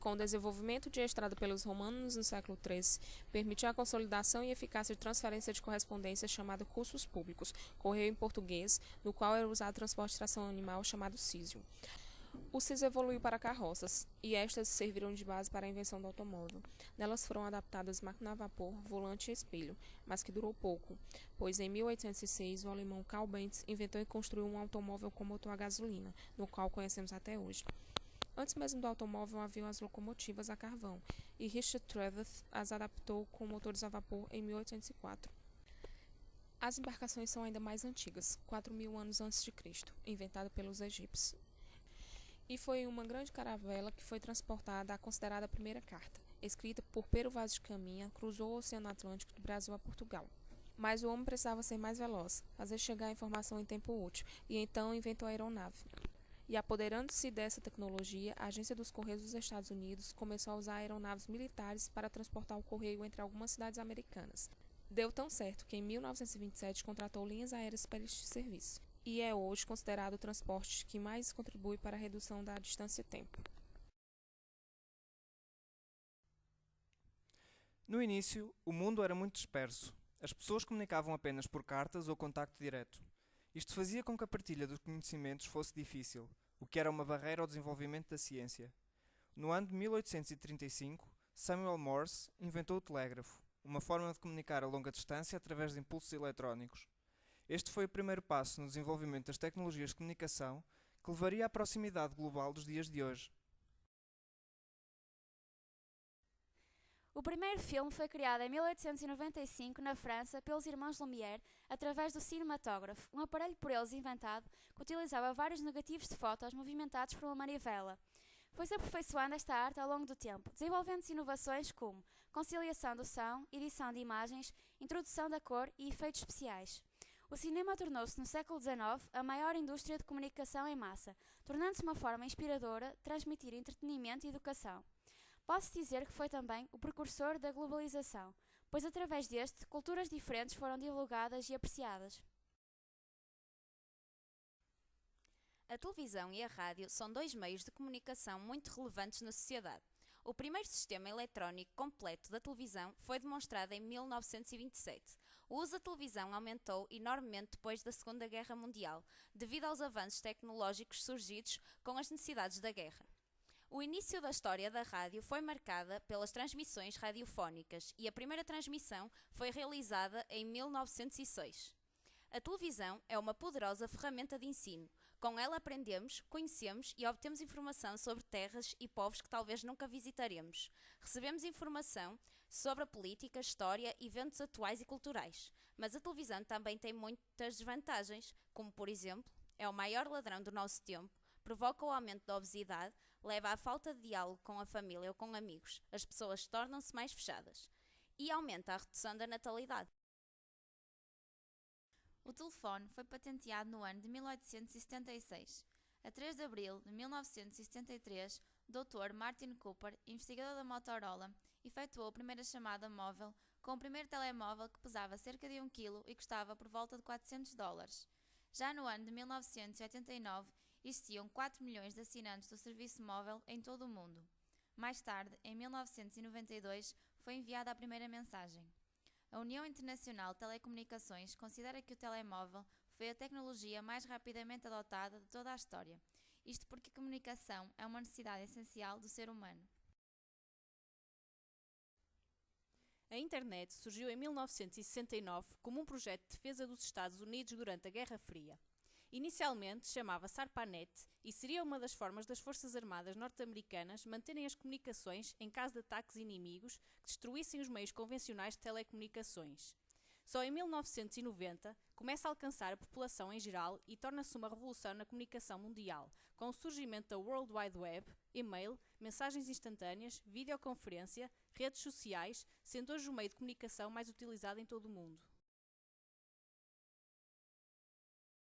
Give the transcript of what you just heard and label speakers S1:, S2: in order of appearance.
S1: Com o desenvolvimento de estrada pelos romanos no século XIII, permitiu a consolidação e eficácia de transferência de correspondência chamada cursos públicos, correio em português, no qual era usado transporte de tração animal chamado císio. O císio evoluiu para carroças, e estas serviram de base para a invenção do automóvel. Nelas foram adaptadas máquina a vapor, volante e espelho, mas que durou pouco, pois em 1806 o alemão Carl Benz inventou e construiu um automóvel com motor a gasolina, no qual conhecemos até hoje. Antes mesmo do automóvel haviam as locomotivas a carvão, e Richard Treveth as adaptou com motores a vapor em 1804. As embarcações são ainda mais antigas, 4.000 anos antes de Cristo, inventada pelos egípcios. E foi em uma grande caravela que foi transportada a considerada primeira carta, escrita por Pero Vaz de Caminha, cruzou o Oceano Atlântico do Brasil a Portugal. Mas o homem precisava ser mais veloz, fazer chegar a informação em tempo útil, e então inventou a aeronave. E apoderando-se dessa tecnologia, a Agência dos Correios dos Estados Unidos começou a usar aeronaves militares para transportar o correio entre algumas cidades americanas. Deu tão certo que em 1927 contratou linhas aéreas para este serviço, e é hoje considerado o transporte que mais contribui para a redução da distância-tempo.
S2: No início, o mundo era muito disperso. As pessoas comunicavam apenas por cartas ou contacto direto. Isto fazia com que a partilha dos conhecimentos fosse difícil, o que era uma barreira ao desenvolvimento da ciência. No ano de 1835, Samuel Morse inventou o telégrafo, uma forma de comunicar a longa distância através de impulsos eletrónicos. Este foi o primeiro passo no desenvolvimento das tecnologias de comunicação que levaria à proximidade global dos dias de hoje.
S3: O primeiro filme foi criado em 1895 na França pelos irmãos Lumière através do cinematógrafo, um aparelho por eles inventado que utilizava vários negativos de fotos movimentados por uma manivela. Foi-se aperfeiçoando esta arte ao longo do tempo, desenvolvendo-se inovações como conciliação do som, edição de imagens, introdução da cor e efeitos especiais. O cinema tornou-se no século XIX a maior indústria de comunicação em massa, tornando-se uma forma inspiradora de transmitir entretenimento e educação. Pode-se dizer que foi também o precursor da globalização, pois através deste, culturas diferentes foram divulgadas e apreciadas.
S4: A televisão e a rádio são dois meios de comunicação muito relevantes na sociedade. O primeiro sistema eletrónico completo da televisão foi demonstrado em 1927. O uso da televisão aumentou enormemente depois da Segunda Guerra Mundial, devido aos avanços tecnológicos surgidos com as necessidades da guerra. O início da história da rádio foi marcada pelas transmissões radiofónicas e a primeira transmissão foi realizada em 1906. A televisão é uma poderosa ferramenta de ensino. Com ela aprendemos, conhecemos e obtemos informação sobre terras e povos que talvez nunca visitaremos. Recebemos informação sobre a política, história, eventos atuais e culturais. Mas a televisão também tem muitas desvantagens, como por exemplo, é o maior ladrão do nosso tempo, provoca o aumento da obesidade, leva à falta de diálogo com a família ou com amigos, as pessoas tornam-se mais fechadas e aumenta a redução da natalidade.
S3: O telefone foi patenteado no ano de 1876. A 3 de abril de 1973, o Dr. Martin Cooper, investigador da Motorola, efetuou a primeira chamada móvel com o primeiro telemóvel que pesava cerca de 1 kg e custava por volta de $400. Já no ano de 1989, existiam 4 milhões de assinantes do serviço móvel em todo o mundo. Mais tarde, em 1992, foi enviada a primeira mensagem. A União Internacional de Telecomunicações considera que o telemóvel foi a tecnologia mais rapidamente adotada de toda a história. Isto porque a comunicação é uma necessidade essencial do ser humano.
S5: A internet surgiu em 1969 como um projeto de defesa dos Estados Unidos durante a Guerra Fria. Inicialmente chamava-se ARPANET e seria uma das formas das Forças Armadas norte-americanas manterem as comunicações em caso de ataques inimigos que destruíssem os meios convencionais de telecomunicações. Só em 1990 começa a alcançar a população em geral e torna-se uma revolução na comunicação mundial, com o surgimento da World Wide Web, e-mail, mensagens instantâneas, videoconferência, redes sociais, sendo hoje o meio de comunicação mais utilizado em todo o mundo.